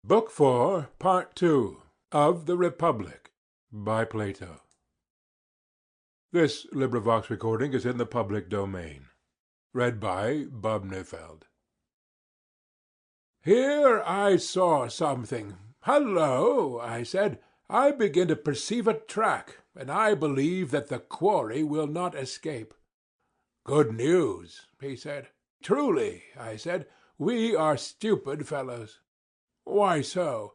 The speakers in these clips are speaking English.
Book 4, Part 2, of the Republic, by Plato. This recording is in the public domain. Read by Bubnefeld. Here I saw something. "Hullo," I said, "I begin to perceive a track, and I believe that the quarry will not escape." "Good news," he said. "Truly," I said, "we are stupid fellows." "Why so?"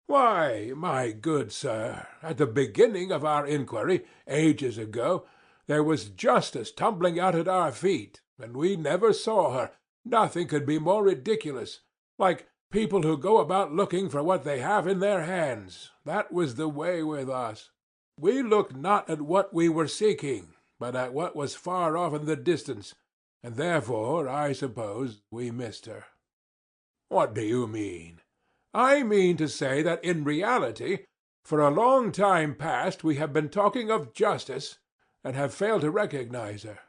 "Why, my good sir, at the beginning of our inquiry, ages ago, there was justice tumbling out at our feet, and we never saw her. Nothing could be more ridiculous. Like people who go about looking for what they have in their hands. That was the way with us. We looked not at what we were seeking, but at what was far off in the distance, and therefore, I suppose, we missed her." "What do you mean?" "I mean to say that in reality, for a long time past we have been talking of justice, and have failed to recognize her."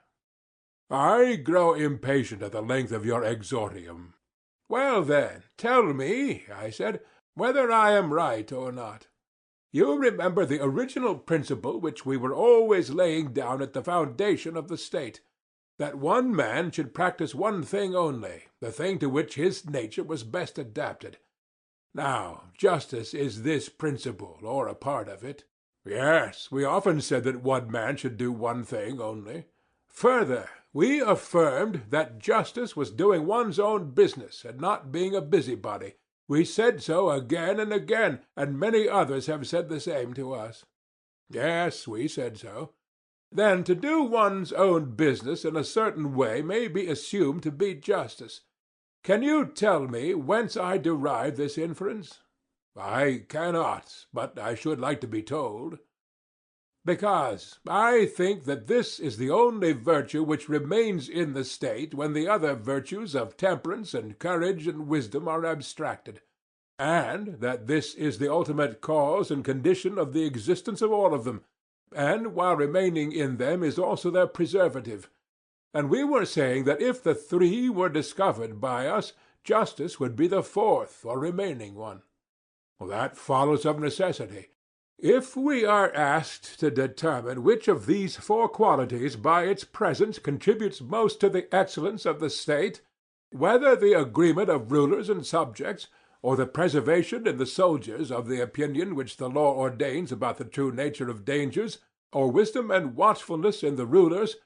"I grow impatient at the length of your exordium." "Well, then, tell me," I said, "whether I am right or not. You remember the original principle which we were always laying down at the foundation of the state, that one man should practice one thing only, the thing to which his nature was best adapted. Now, justice is this principle, or a part of it." "Yes, we often said that one man should do one thing only." "Further, we affirmed that justice was doing one's own business and not being a busybody. We said so again and again, and many others have said the same to us." "Yes, we said so." "Then to do one's own business in a certain way may be assumed to be justice. Can you tell me whence I derive this inference?" "I cannot, but I should like to be told." "Because I think that this is the only virtue which remains in the state when the other virtues of temperance and courage and wisdom are abstracted, and that this is the ultimate cause and condition of the existence of all of them, and while remaining in them is also their preservative. And we were saying that if the three were discovered by us, justice would be the fourth or remaining one." "That follows of necessity." "If we are asked to determine which of these four qualities by its presence contributes most to the excellence of the state, whether the agreement of rulers and subjects, or the preservation in the soldiers of the opinion which the law ordains about the true nature of dangers, or wisdom and watchfulness in the rulers,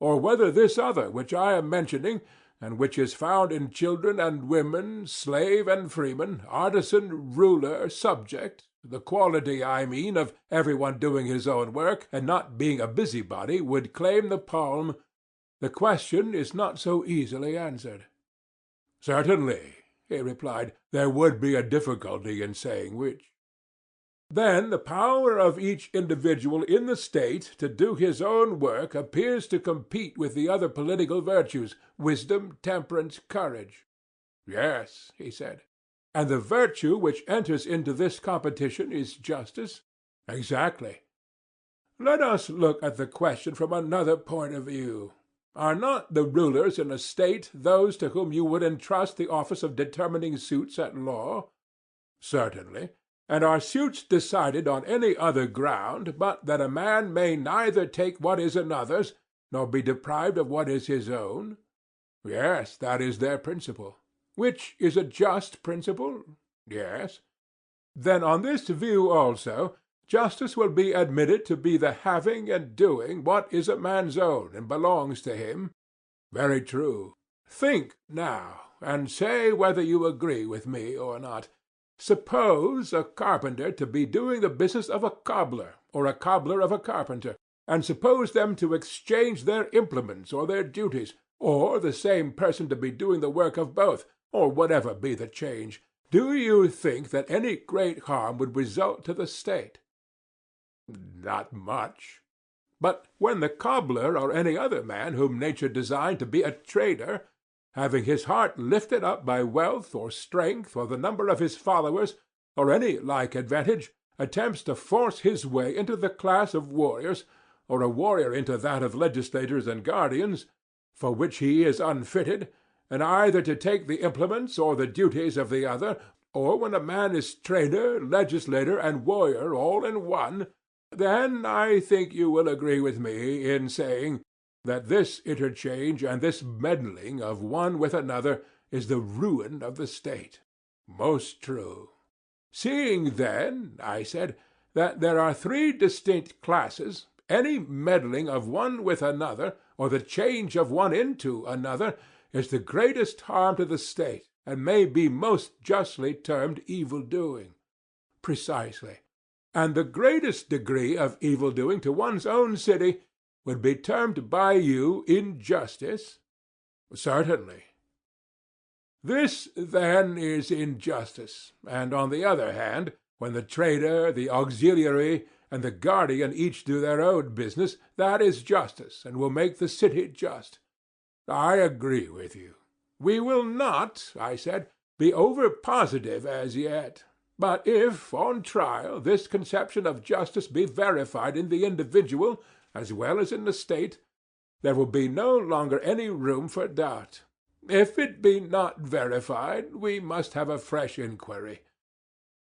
or whether this other which I am mentioning, and which is found in children and women, slave and freeman, artisan, ruler, subject, the quality, I mean, of every one doing his own work, and not being a busybody, would claim the palm, the question is not so easily answered." "Certainly," he replied, "there would be a difficulty in saying which." "Then the power of each individual in the state to do his own work appears to compete with the other political virtues, wisdom, temperance, courage." "Yes," he said. "And the virtue which enters into this competition is justice?" "Exactly." "Let us look at the question from another point of view. Are not the rulers in a state those to whom you would entrust the office of determining suits at law?" "Certainly." "And are suits decided on any other ground but that a man may neither take what is another's, nor be deprived of what is his own?" "Yes, that is their principle." "Which is a just principle?" "Yes." "Then on this view also, justice will be admitted to be the having and doing what is a man's own and belongs to him?" "Very true." "Think now, and say whether you agree with me or not. Suppose a carpenter to be doing the business of a cobbler, or a cobbler of a carpenter, and suppose them to exchange their implements or their duties, or the same person to be doing the work of both, or whatever be the change. Do you think that any great harm would result to the state?" "Not much." "But when the cobbler or any other man whom nature designed to be a trader, having his heart lifted up by wealth or strength or the number of his followers, or any like advantage, attempts to force his way into the class of warriors, or a warrior into that of legislators and guardians, for which he is unfitted, and either to take the implements or the duties of the other, or when a man is trader, legislator, and warrior all in one, then I think you will agree with me in saying that this interchange and this meddling of one with another is the ruin of the state. Most true. Seeing, then, I said, that there are three distinct classes, any meddling of one with another, or the change of one into another, is the greatest harm to the state, and may be most justly termed evil-doing. Precisely. And the greatest degree of evil-doing to one's own city would be termed by you injustice? Certainly. This, then, is injustice, and on the other hand, when the trader, the auxiliary, and the guardian each do their own business, that is justice, and will make the city just. I agree with you. We will not, I said, be over-positive as yet. But if, on trial, this conception of justice be verified in the individual as well as in the state, there will be no longer any room for doubt. If it be not verified, we must have a fresh inquiry.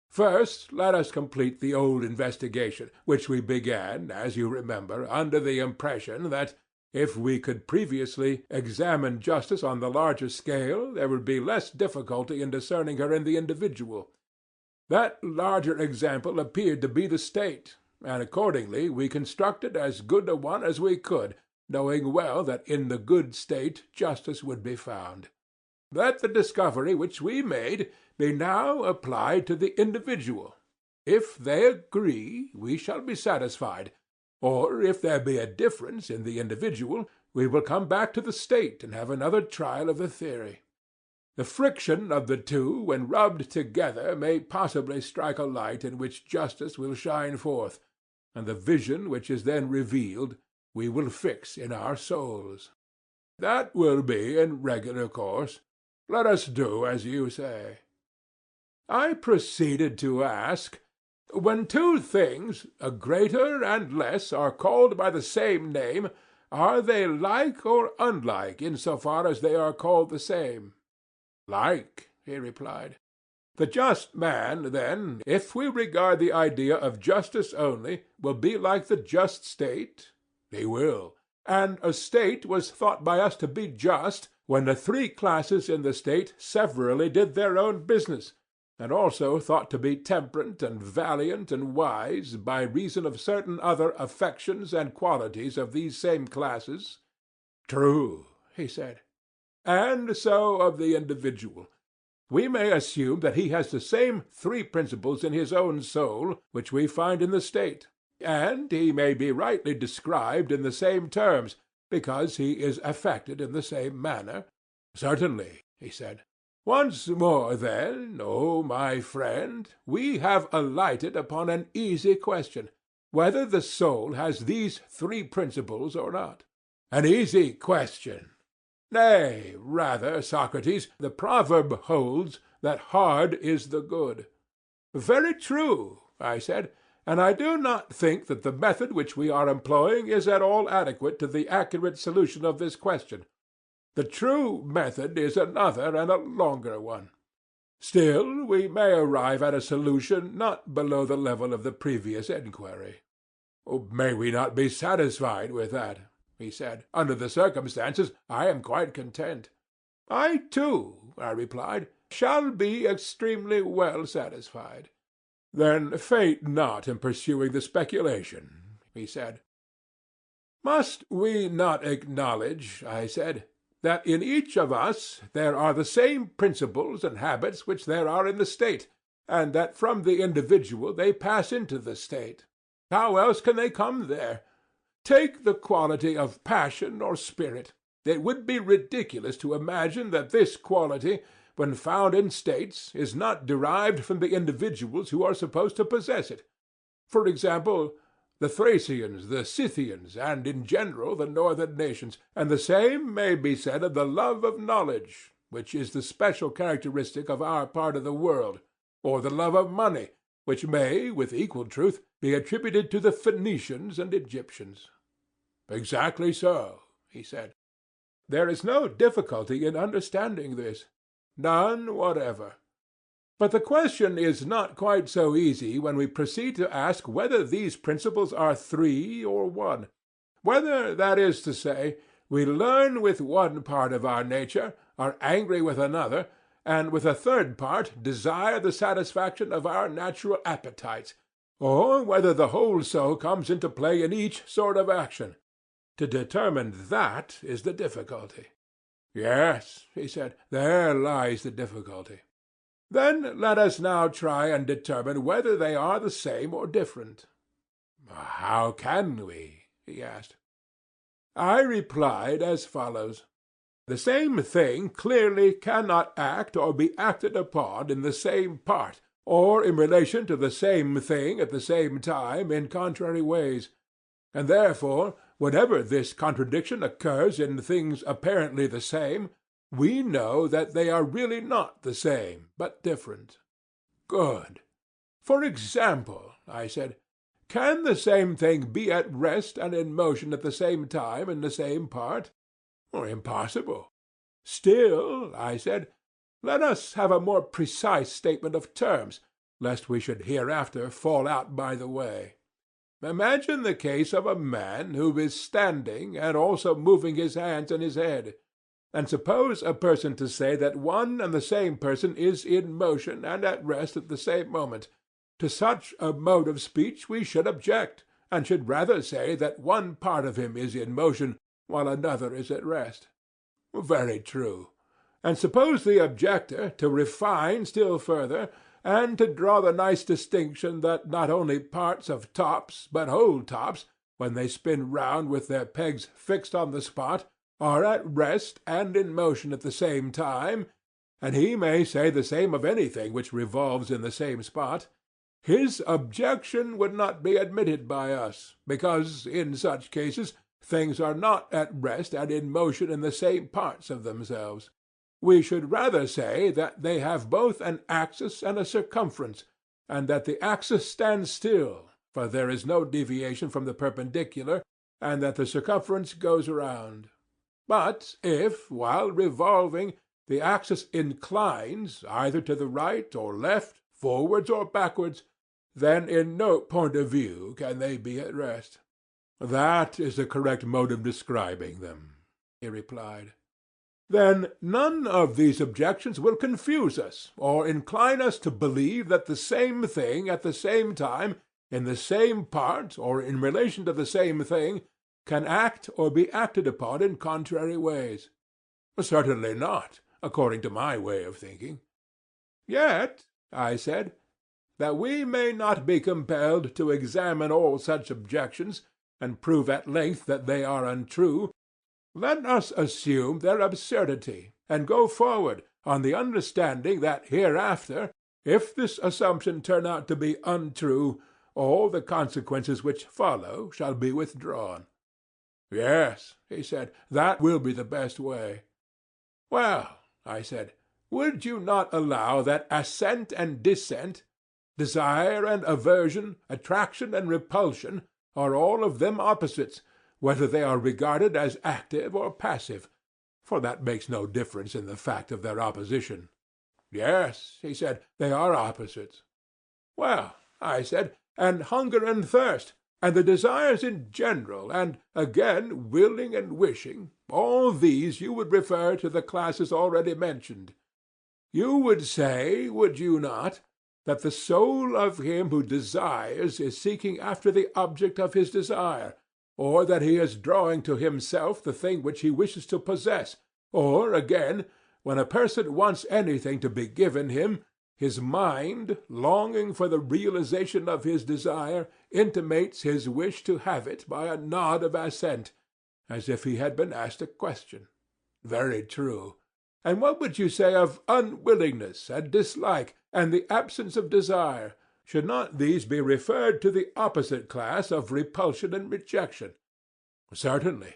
First, let us complete the old investigation, which we began, as you remember, under the impression that, if we could previously examine justice on the larger scale, there would be less difficulty in discerning her in the individual. That larger example appeared to be the state, and accordingly we constructed as good a one as we could, knowing well that in the good state justice would be found. Let the discovery which we made be now applied to the individual. If they agree, we shall be satisfied, or if there be a difference in the individual, we will come back to the state and have another trial of the theory. The friction of the two, when rubbed together, may possibly strike a light in which justice will shine forth, and the vision which is then revealed we will fix in our souls. That will be in regular course. Let us do as you say. I proceeded to ask, when two things, a greater and less, are called by the same name, are they like or unlike in so far as they are called the same? Like, he replied. The just man, then, if we regard the idea of justice only, will be like the just state? He will. And a state was thought by us to be just when the three classes in the state severally did their own business, and also thought to be temperate and valiant and wise by reason of certain other affections and qualities of these same classes. True, he said. And so of the individual. We may assume that he has the same three principles in his own soul which we find in the state, and he may be rightly described in the same terms, because he is affected in the same manner. Certainly, he said. Once more, then, O my friend, we have alighted upon an easy question, whether the soul has these three principles or not. An easy question. Nay, rather, Socrates, the proverb holds that hard is the good. Very true, I said, and I do not think that the method which we are employing is at all adequate to the accurate solution of this question. The true method is another and a longer one. Still, we may arrive at a solution not below the level of the previous enquiry. May we not be satisfied with that? He said. Under the circumstances, I am quite content. I, too, I replied, shall be extremely well satisfied. Then faint not in pursuing the speculation, he said. Must we not acknowledge, I said, that in each of us there are the same principles and habits which there are in the state, and that from the individual they pass into the state? How else can they come there? Take the quality of passion or spirit. It would be ridiculous to imagine that this quality, when found in states, is not derived from the individuals who are supposed to possess it. For example, the Thracians, the Scythians, and in general the northern nations, and the same may be said of the love of knowledge, which is the special characteristic of our part of the world, or the love of money, which may, with equal truth, be attributed to the Phoenicians and Egyptians. Exactly so, he said. There is no difficulty in understanding this. None whatever. But the question is not quite so easy when we proceed to ask whether these principles are three or one. Whether, that is to say, we learn with one part of our nature, are angry with another, and with a third part desire the satisfaction of our natural appetites, or whether the whole soul comes into play in each sort of action. To determine that is the difficulty. Yes, he said, there lies the difficulty. Then let us now try and determine whether they are the same or different. How can we? He asked. I replied as follows. The same thing clearly cannot act or be acted upon in the same part, or in relation to the same thing at the same time in contrary ways. And therefore, whenever this contradiction occurs in things apparently the same, we know that they are really not the same, but different. Good. For example, I said, can the same thing be at rest and in motion at the same time in the same part? Impossible. Still, I said, let us have a more precise statement of terms, lest we should hereafter fall out by the way. Imagine the case of a man who is standing and also moving his hands and his head, and suppose a person to say that one and the same person is in motion and at rest at the same moment. To such a mode of speech we should object, and should rather say that one part of him is in motion while another is at rest. Very true. And suppose the objector to refine still further, and to draw the nice distinction that not only parts of tops, but whole tops, when they spin round with their pegs fixed on the spot, are at rest and in motion at the same time, and he may say the same of anything which revolves in the same spot, his objection would not be admitted by us, because in such cases things are not at rest and in motion in the same parts of themselves. We should rather say that they have both an axis and a circumference, and that the axis stands still, for there is no deviation from the perpendicular, and that the circumference goes round. But if, while revolving, the axis inclines either to the right or left, forwards or backwards, then in no point of view can they be at rest. That is the correct mode of describing them, he replied. Then none of these objections will confuse us, or incline us to believe that the same thing at the same time, in the same part, or in relation to the same thing, can act or be acted upon in contrary ways. Certainly not, according to my way of thinking. Yet, I said, that we may not be compelled to examine all such objections, and prove at length that they are untrue, let us assume their absurdity, and go forward on the understanding that hereafter, if this assumption turn out to be untrue, all the consequences which follow shall be withdrawn. Yes, he said, that will be the best way. Well, I said, would you not allow that assent and dissent, desire and aversion, attraction and repulsion, are all of them opposites, whether they are regarded as active or passive, for that makes no difference in the fact of their opposition. Yes, he said, they are opposites. Well, I said, and hunger and thirst, and the desires in general, and, again, willing and wishing, all these you would refer to the classes already mentioned. You would say, would you not, that the soul of him who desires is seeking after the object of his desire, or that he is drawing to himself the thing which he wishes to possess, or, again, when a person wants anything to be given him, his mind, longing for the realization of his desire, intimates his wish to have it by a nod of assent, as if he had been asked a question. Very true. And what would you say of unwillingness and dislike, and the absence of desire? Should not these be referred to the opposite class of repulsion and rejection? Certainly.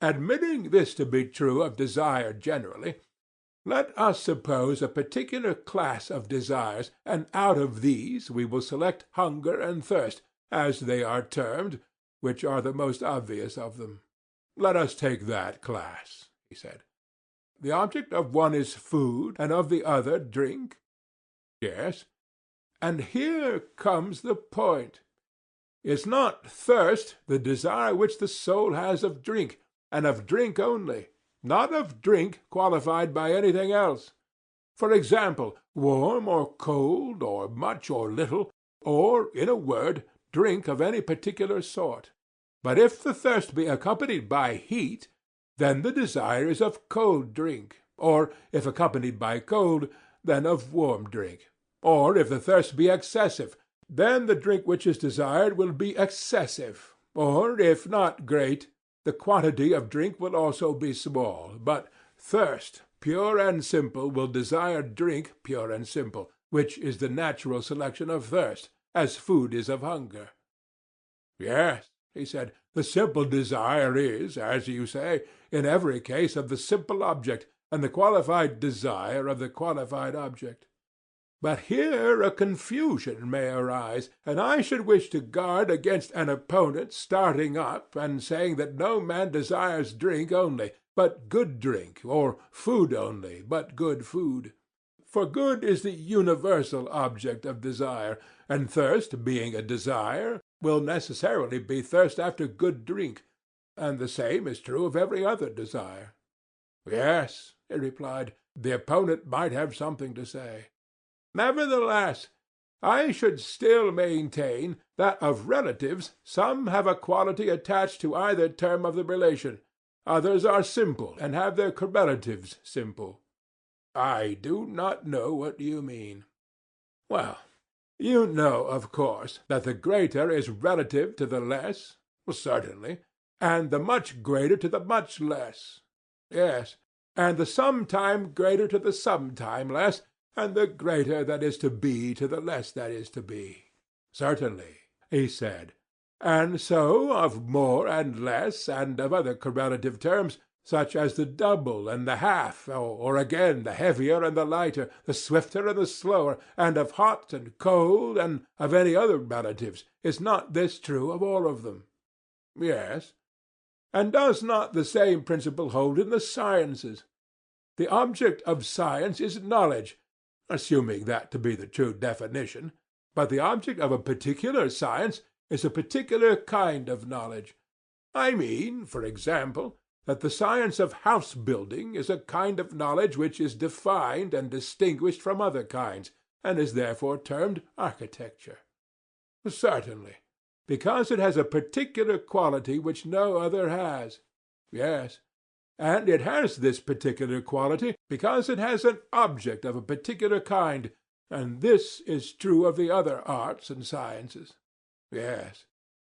Admitting this to be true of desire generally, let us suppose a particular class of desires, and out of these we will select hunger and thirst, as they are termed, which are the most obvious of them. Let us take that class, he said. The object of one is food, and of the other drink? Yes. And here comes the point. Is not thirst the desire which the soul has of drink, and of drink only, not of drink qualified by anything else? For example, warm or cold, or much or little, or, in a word, drink of any particular sort. But if the thirst be accompanied by heat, then the desire is of cold drink, or if accompanied by cold, then of warm drink. Or if the thirst be excessive, then the drink which is desired will be excessive, or if not great, the quantity of drink will also be small. But thirst, pure and simple, will desire drink pure and simple, which is the natural selection of thirst, as food is of hunger. Yes, he said, the simple desire is, as you say, in every case of the simple object, and the qualified desire of the qualified object. But here a confusion may arise, and I should wish to guard against an opponent starting up and saying that no man desires drink only, but good drink, or food only, but good food. For good is the universal object of desire, and thirst, being a desire, will necessarily be thirst after good drink, and the same is true of every other desire. Yes, he replied, the opponent might have something to say. Nevertheless, I should still maintain that of relatives some have a quality attached to either term of the relation, others are simple and have their correlatives simple. I do not know what you mean. Well, you know, of course, that the greater is relative to the less? Certainly. And the much greater to the much less? Yes. And the sometime greater to the sometime less, and the greater that is to be to the less that is to be? Certainly, he said. And so of more and less, and of other correlative terms, such as the double and the half, or again the heavier and the lighter, the swifter and the slower, and of hot and cold, and of any other relatives. Is not this true of all of them? Yes. And does not the same principle hold in the sciences? The object of science is knowledge, assuming that to be the true definition, but the object of a particular science is a particular kind of knowledge. I mean, for example, that the science of house-building is a kind of knowledge which is defined and distinguished from other kinds, and is therefore termed architecture. Certainly, because it has a particular quality which no other has. Yes. And it has this particular quality because it has an object of a particular kind, and this is true of the other arts and sciences. Yes.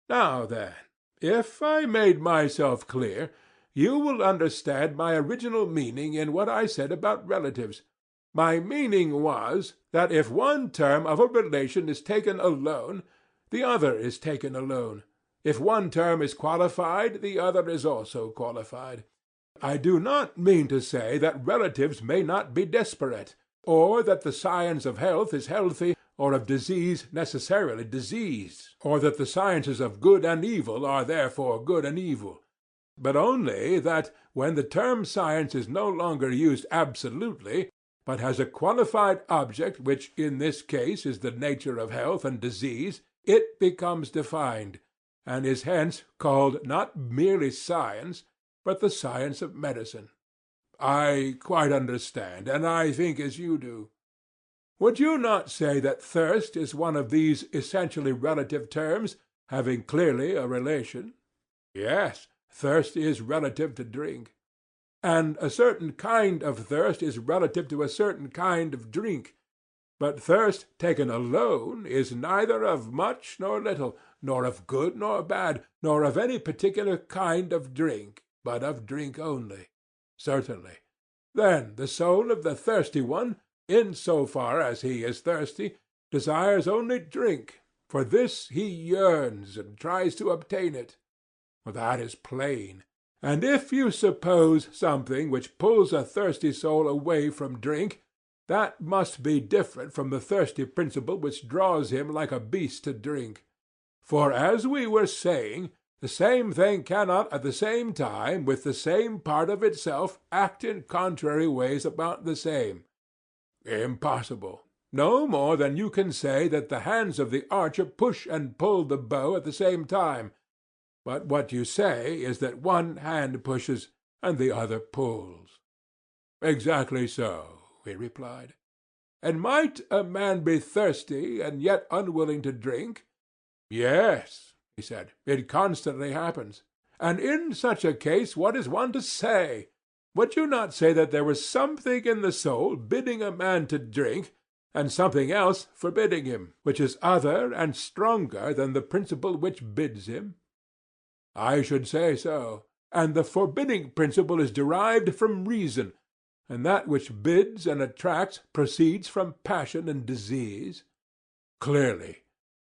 Now then, if I made myself clear, you will understand my original meaning in what I said about relatives. My meaning was that if one term of a relation is taken alone, the other is taken alone. If one term is qualified, the other is also qualified. I do not mean to say that relatives may not be disparate, or that the science of health is healthy, or of disease necessarily diseased, or that the sciences of good and evil are therefore good and evil, but only that, when the term science is no longer used absolutely, but has a qualified object which in this case is the nature of health and disease, it becomes defined, and is hence called not merely science, but the science of medicine. I quite understand, and I think as you do. Would you not say that thirst is one of these essentially relative terms, having clearly a relation? Yes, thirst is relative to drink. And a certain kind of thirst is relative to a certain kind of drink. But thirst taken alone is neither of much nor little, nor of good nor bad, nor of any particular kind of drink, but of drink only. Certainly. Then the soul of the thirsty one, in so far as he is thirsty, desires only drink. For this he yearns and tries to obtain it. That is plain. And if you suppose something which pulls a thirsty soul away from drink, that must be different from the thirsty principle which draws him like a beast to drink. For, as we were saying, the same thing cannot at the same time, with the same part of itself, act in contrary ways about the same. Impossible. no more than you can say that the hands of the archer push and pull the bow at the same time, but what you say is that one hand pushes and the other pulls. Exactly so, he replied. And might a man be thirsty and yet unwilling to drink? Yes, he said, it constantly happens. And in such a case what is one to say? Would you not say that there was something in the soul bidding a man to drink, and something else forbidding him, which is other and stronger than the principle which bids him? I should say so. And the forbidding principle is derived from reason, and that which bids and attracts proceeds from passion and disease? Clearly.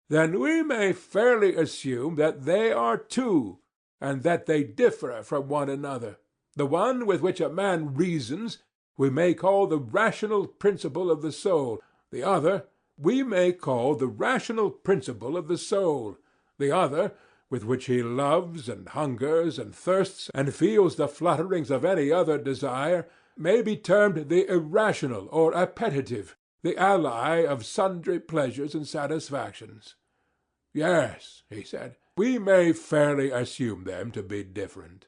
Then we may fairly assume that they are two, and that they differ from one another. The one with which a man reasons we may call the rational principle of the soul. The other we may call the rational principle of the soul. The other, with which he loves and hungers and thirsts and feels the flutterings of any other desire, may be termed the irrational or appetitive, the ally of sundry pleasures and satisfactions. Yes, he said, we may fairly assume them to be different.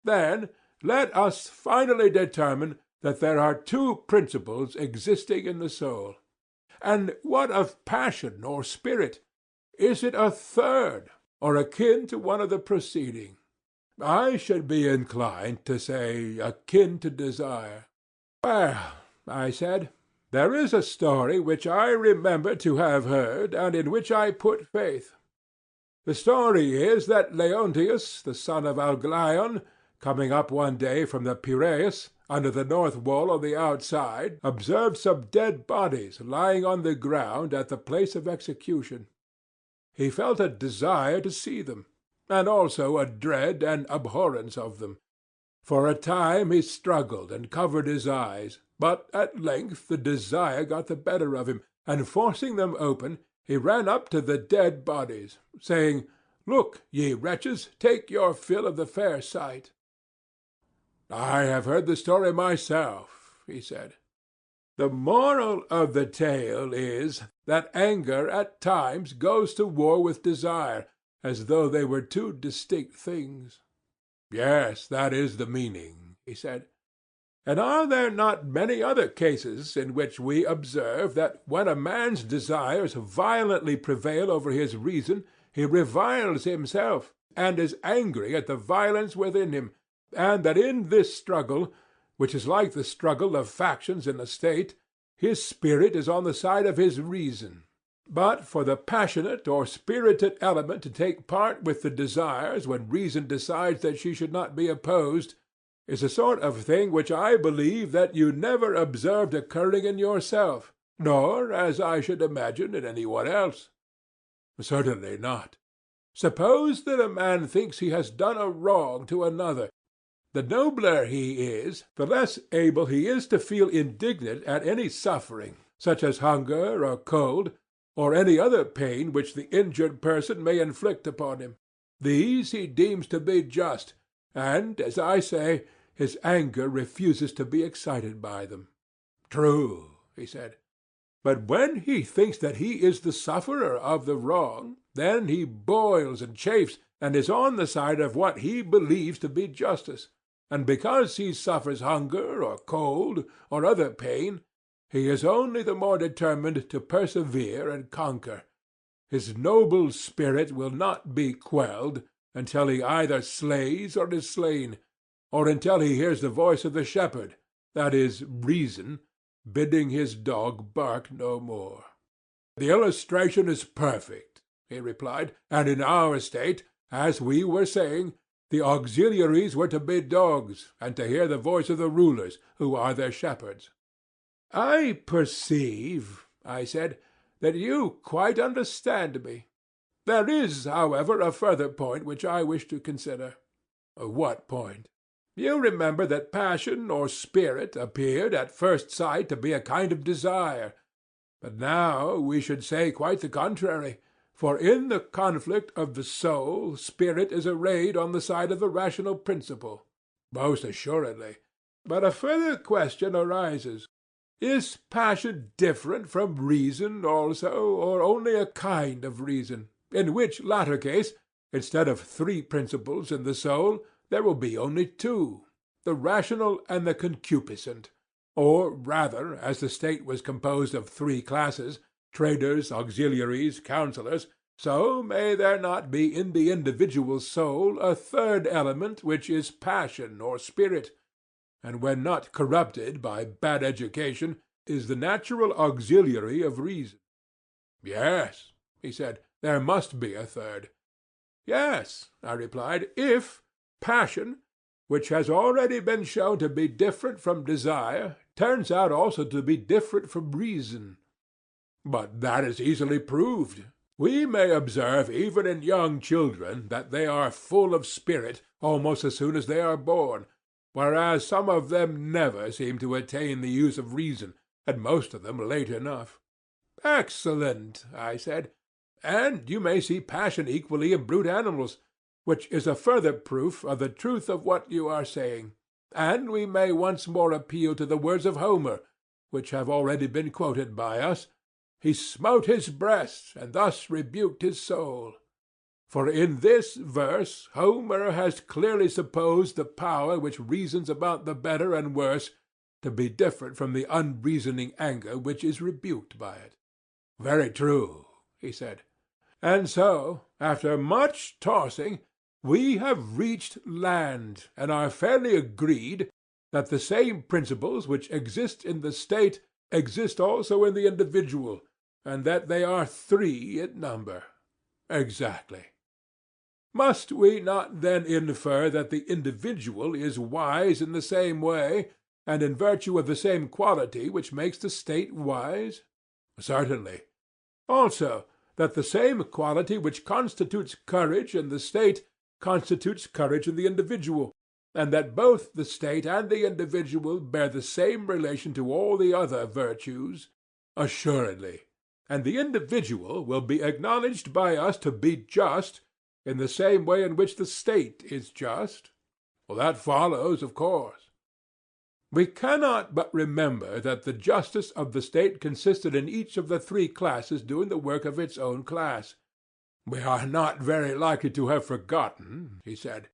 Then let us finally determine that there are two principles existing in the soul. And what of passion or spirit? Is it a third, or akin to one of the preceding? I should be inclined to say akin to desire. Well, I said, there is a story which I remember to have heard, and in which I put faith. The story is that Leontius, the son of Algleion, coming up one day from the Piraeus, under the north wall on the outside, observed some dead bodies lying on the ground at the place of execution. He felt a desire to see them, and also a dread and abhorrence of them. For a time he struggled and covered his eyes, but at length the desire got the better of him, and forcing them open, he ran up to the dead bodies, saying, "Look, ye wretches, take your fill of the fair sight." "I have heard the story myself," he said. "The moral of the tale is that anger at times goes to war with desire, as though they were two distinct things." "Yes, that is the meaning," he said. "And are there not many other cases in which we observe that when a man's desires violently prevail over his reason, he reviles himself, and is angry at the violence within him, and that in this struggle, which is like the struggle of factions in a state, his spirit is on the side of his reason? But for the passionate or spirited element to take part with the desires when reason decides that she should not be opposed, is a sort of thing which I believe that you never observed occurring in yourself, nor, as I should imagine, in any one else." "Certainly not. Suppose that a man thinks he has done a wrong to another. The nobler he is, the less able he is to feel indignant at any suffering, such as hunger or cold, or any other pain which the injured person may inflict upon him. These he deems to be just, and, as I say, his anger refuses to be excited by them." "True," he said. "But when he thinks that he is the sufferer of the wrong, then he boils and chafes, and is on the side of what he believes to be justice. And because he suffers hunger or cold or other pain, he is only the more determined to persevere and conquer. His noble spirit will not be quelled until he either slays or is slain, or until he hears the voice of the shepherd, that is, reason, bidding his dog bark no more." "The illustration is perfect," he replied, "and in our state, as we were saying, the auxiliaries were to be dogs, and to hear the voice of the rulers, who are their shepherds." "I perceive," I said, "that you quite understand me. There is, however, a further point which I wish to consider." "What point?" "You remember that passion or spirit appeared at first sight to be a kind of desire. But now we should say quite the contrary, for in the conflict of the soul spirit is arrayed on the side of the rational principle." "Most assuredly." "But a further question arises. Is passion different from reason also, or only a kind of reason, in which latter case, instead of three principles in the soul, there will be only two, the rational and the concupiscent? Or rather, as the state was composed of three classes, traders, auxiliaries, counsellors, so may there not be in the individual soul a third element which is passion or spirit, and when not corrupted by bad education, is the natural auxiliary of reason? Yes, he said, there must be a third. Yes, I replied, if passion, which has already been shown to be different from desire, turns out also to be different from reason. But that is easily proved. We may observe even in young children that they are full of spirit almost as soon as they are born, whereas some of them never seem to attain the use of reason, and most of them late enough. Excellent, I said. And you may see passion equally in brute animals, which is a further proof of the truth of what you are saying. And we may once more appeal to the words of Homer, which have already been quoted by us. He smote his breast, and thus rebuked his soul. For in this verse Homer has clearly supposed the power which reasons about the better and worse to be different from the unreasoning anger which is rebuked by it. Very true, he said. And so, after much tossing, we have reached land, and are fairly agreed that the same principles which exist in the state exist also in the individual, and that they are three in number. Exactly. Must we not then infer that the individual is wise in the same way, and in virtue of the same quality which makes the state wise? Certainly. Also, that the same quality which constitutes courage in the state constitutes courage in the individual, and that both the state and the individual bear the same relation to all the other virtues? Assuredly. And the individual will be acknowledged by us to be just in the same way in which the state is just? Well, that follows, of course. We cannot but remember that the justice of the state consisted in each of the three classes doing the work of its own class. We are not very likely to have forgotten, he said.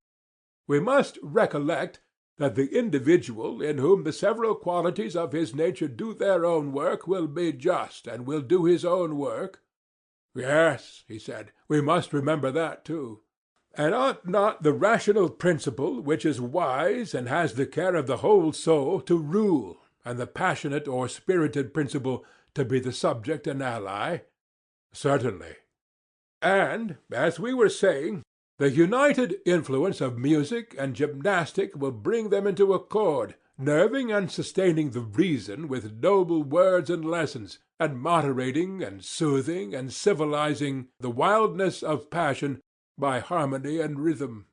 We must recollect that the individual in whom the several qualities of his nature do their own work will be just, and will do his own work. Yes, he said, we must remember that too. And ought not the rational principle, which is wise and has the care of the whole soul, to rule, and the passionate or spirited principle to be the subject and ally? Certainly. And, as we were saying, the united influence of music and gymnastic will bring them into accord, nerving and sustaining the reason with noble words and lessons, and moderating and soothing and civilizing the wildness of passion by harmony and rhythm.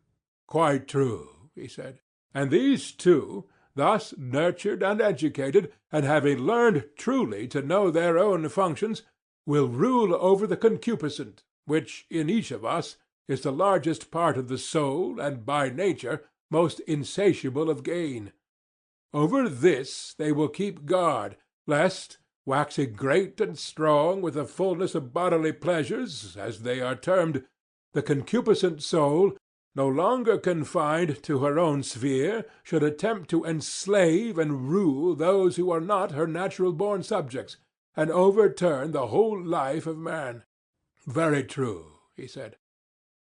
Quite true, he said. And these two, thus nurtured and educated, and having learned truly to know their own functions, will rule over the concupiscent, which in each of us is the largest part of the soul, and by nature most insatiable of gain. Over this they will keep guard, lest, waxing great and strong with the fullness of bodily pleasures, as they are termed, the concupiscent soul, no longer confined to her own sphere, should attempt to enslave and rule those who are not her natural-born subjects, and overturn the whole life of man. Very true, he said.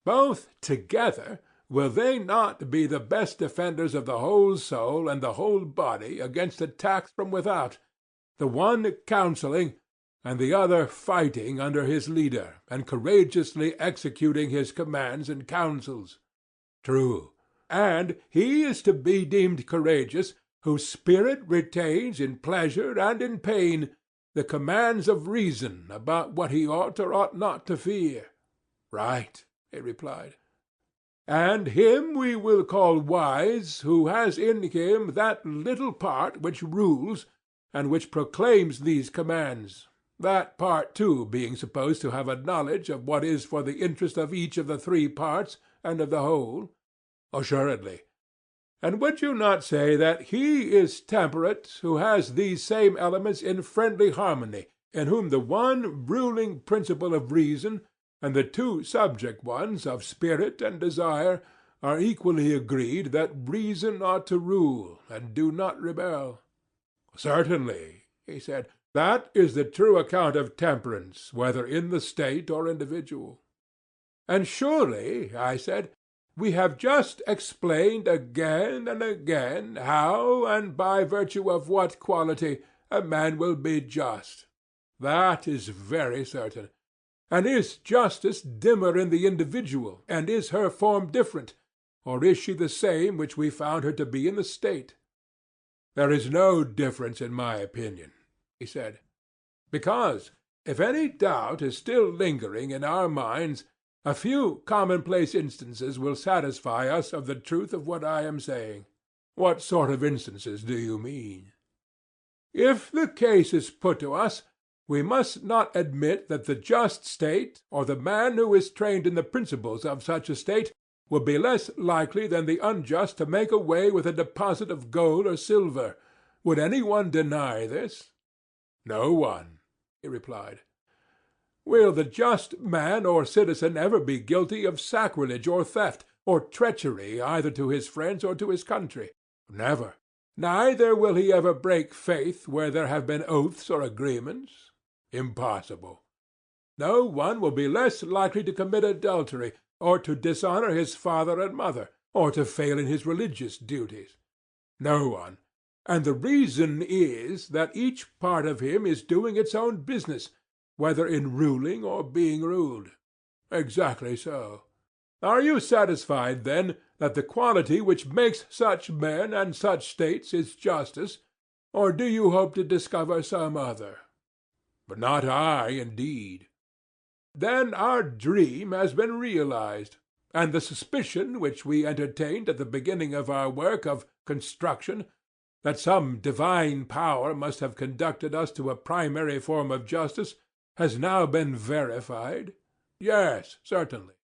Both together will they not be the best defenders of the whole soul and the whole body against attacks from without, the one counselling, and the other fighting under his leader, and courageously executing his commands and counsels? True. And he is to be deemed courageous whose spirit retains in pleasure and in pain the commands of reason about what he ought or ought not to fear. Right, he replied. And him we will call wise who has in him that little part which rules and which proclaims these commands, that part too being supposed to have a knowledge of what is for the interest of each of the three parts and of the whole. Assuredly. And would you not say that he is temperate who has these same elements in friendly harmony, in whom the one ruling principle of reason and the two subject ones of spirit and desire are equally agreed that reason ought to rule and do not rebel? Certainly, he said, that is the true account of temperance, whether in the state or individual. And surely, I said, we have just explained again and again how and by virtue of what quality a man will be just. That is very certain. And is justice dimmer in the individual, and is her form different, or is she the same which we found her to be in the state? There is no difference in my opinion, he said, because, if any doubt is still lingering in our minds, a few commonplace instances will satisfy us of the truth of what I am saying. What sort of instances do you mean? If the case is put to us, we must not admit that the just state, or the man who is trained in the principles of such a state, will be less likely than the unjust to make away with a deposit of gold or silver. Would any one deny this? No one, he replied. Will the just man or citizen ever be guilty of sacrilege or theft, or treachery either to his friends or to his country? Never. Neither will he ever break faith where there have been oaths or agreements. Impossible. No one will be less likely to commit adultery, or to dishonor his father and mother, or to fail in his religious duties. No one. And the reason is that each part of him is doing its own business, whether in ruling or being ruled. Exactly so. Are you satisfied, then, that the quality which makes such men and such states is justice, or do you hope to discover some other? But not I, indeed. Then our dream has been realized, and the suspicion which we entertained at the beginning of our work of construction, that some divine power must have conducted us to a primary form of justice, has now been verified? Yes, certainly.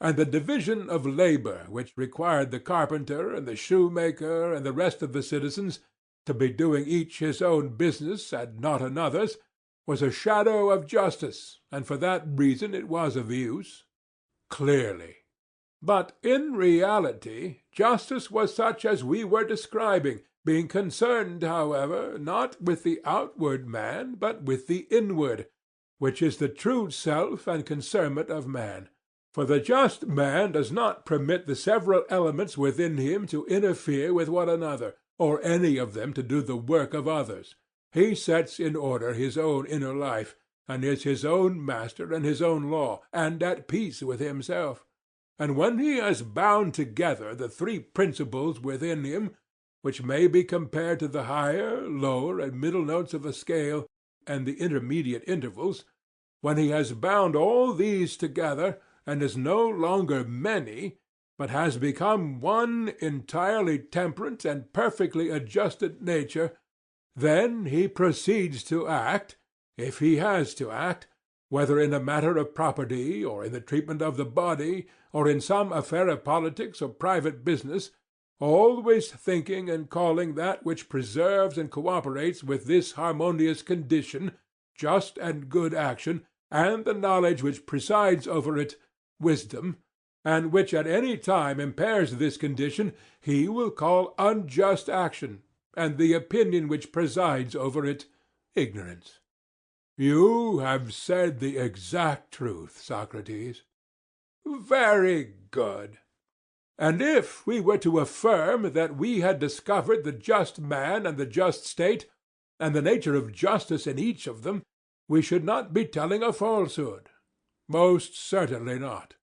And the division of labor which required the carpenter and the shoemaker and the rest of the citizens to be doing each his own business and not another's was a shadow of justice, and for that reason it was of use? Clearly. But in reality justice was such as we were describing, being concerned, however, not with the outward man, but with the inward, which is the true self and concernment of man. For the just man does not permit the several elements within him to interfere with one another, or any of them to do the work of others. He sets in order his own inner life, and is his own master and his own law, and at peace with himself. And when he has bound together the three principles within him, which may be compared to the higher, lower, and middle notes of a scale, and the intermediate intervals, when he has bound all these together, and is no longer many, but has become one entirely temperate and perfectly adjusted nature, then he proceeds to act, if he has to act, whether in a matter of property, or in the treatment of the body, or in some affair of politics or private business, always thinking and calling that which preserves and cooperates with this harmonious condition just and good action, and the knowledge which presides over it wisdom, and which at any time impairs this condition he will call unjust action, and the opinion which presides over it ignorance. You have said the exact truth, Socrates. Very good. And if we were to affirm that we had discovered the just man and the just state, and the nature of justice in each of them, we should not be telling a falsehood. Most certainly not.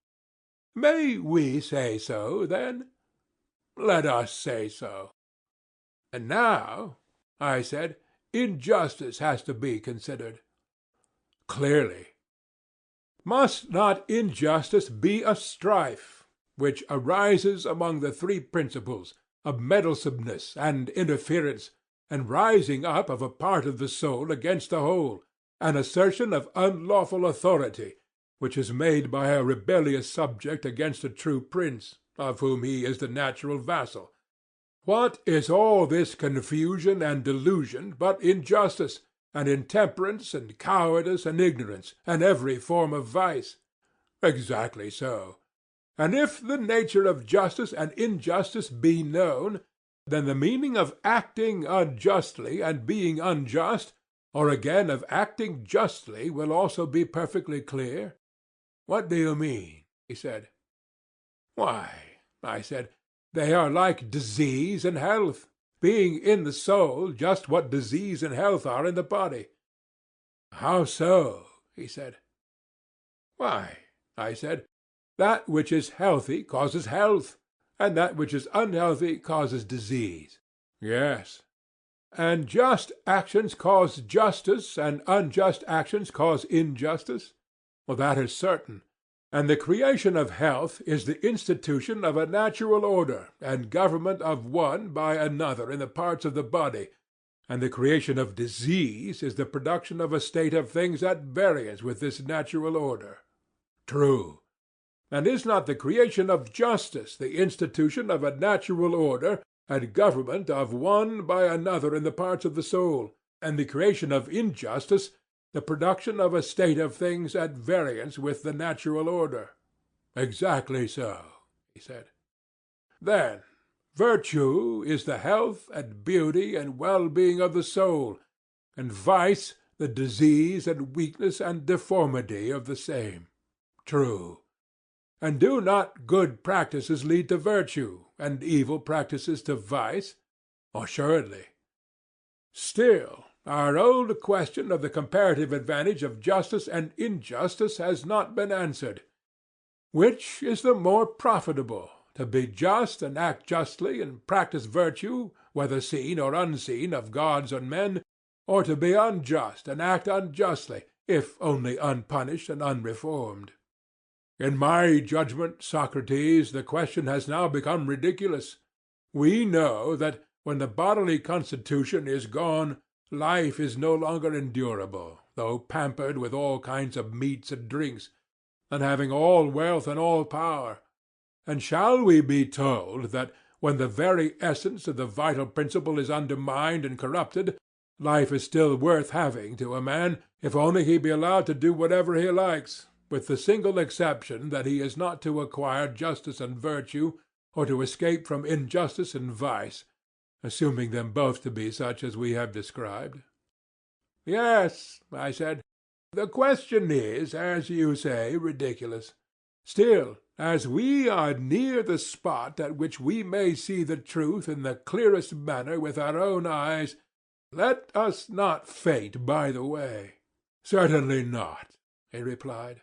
May we say so, then? Let us say so. And now, I said, injustice has to be considered. Clearly. Must not injustice be a strife, which arises among the three principles, of meddlesomeness and interference, and rising up of a part of the soul against the whole, an assertion of unlawful authority, which is made by a rebellious subject against a true prince, of whom he is the natural vassal, What is all this confusion and delusion but injustice, and intemperance, and cowardice, and ignorance, and every form of vice? Exactly so. And if the nature of justice and injustice be known, then the meaning of acting unjustly and being unjust, or again of acting justly, will also be perfectly clear. What do you mean? He said. Why, I said, they are like disease and health, being in the soul just what disease and health are in the body. How so? He said. Why, I said, that which is healthy causes health, and that which is unhealthy causes disease. Yes. And just actions cause justice, and unjust actions cause injustice? Well, that is certain. And the creation of health is the institution of a natural order, and government of one by another in the parts of the body, and the creation of disease is the production of a state of things at variance with this natural order. True. And is not the creation of justice the institution of a natural order, and government of one by another in the parts of the soul, and the creation of injustice the production of a state of things at variance with the natural order? Exactly so, he said. Then virtue is the health and beauty and well-being of the soul, and vice the disease and weakness and deformity of the same. True. And do not good practices lead to virtue, and evil practices to vice? Assuredly. Still, our old question of the comparative advantage of justice and injustice has not been answered. Which is the more profitable, to be just and act justly and practice virtue, whether seen or unseen of gods and men, or to be unjust and act unjustly, if only unpunished and unreformed? In my judgment, Socrates, the question has now become ridiculous. We know that, when the bodily constitution is gone, life is no longer endurable, though pampered with all kinds of meats and drinks, and having all wealth and all power. And shall we be told that, when the very essence of the vital principle is undermined and corrupted, life is still worth having to a man, if only he be allowed to do whatever he likes, with the single exception that he is not to acquire justice and virtue, or to escape from injustice and vice, assuming them both to be such as we have described? Yes, I said, the question is, as you say, ridiculous. Still, as we are near the spot at which we may see the truth in the clearest manner with our own eyes, let us not faint by the way. Certainly not, he replied.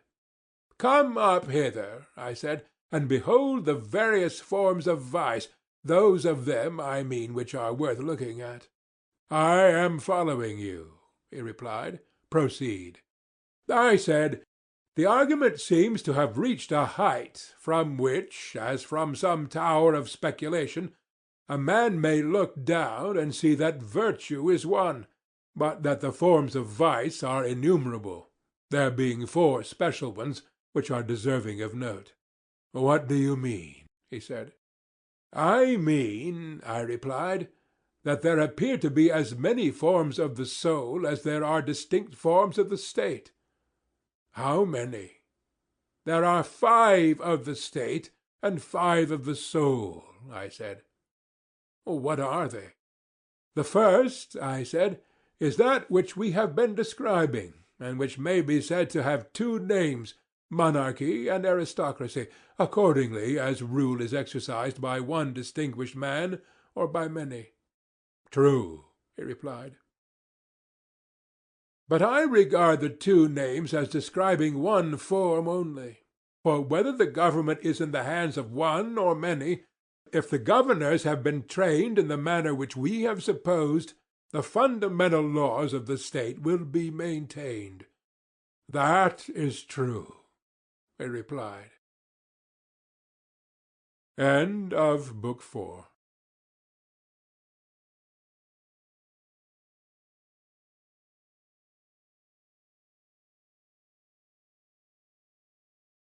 Come up hither, I said, and behold the various forms of vice, those of them, I mean, which are worth looking at. I am following you, he replied. Proceed. I said, the argument seems to have reached a height from which, as from some tower of speculation, a man may look down and see that virtue is one, but that the forms of vice are innumerable, there being 4 special ones which are deserving of note. What do you mean? He said. I mean, I replied, that there appear to be as many forms of the soul as there are distinct forms of the state. How many? There are 5 of the state and 5 of the soul, I said. What are they? The first, I said, is that which we have been describing, and which may be said to have 2 names, monarchy and aristocracy, accordingly as rule is exercised by one distinguished man or by many. True, he replied. But I regard the 2 names as describing one form only. For whether the government is in the hands of one or many, if the governors have been trained in the manner which we have supposed, the fundamental laws of the state will be maintained. That is true, he replied. End of Book 4.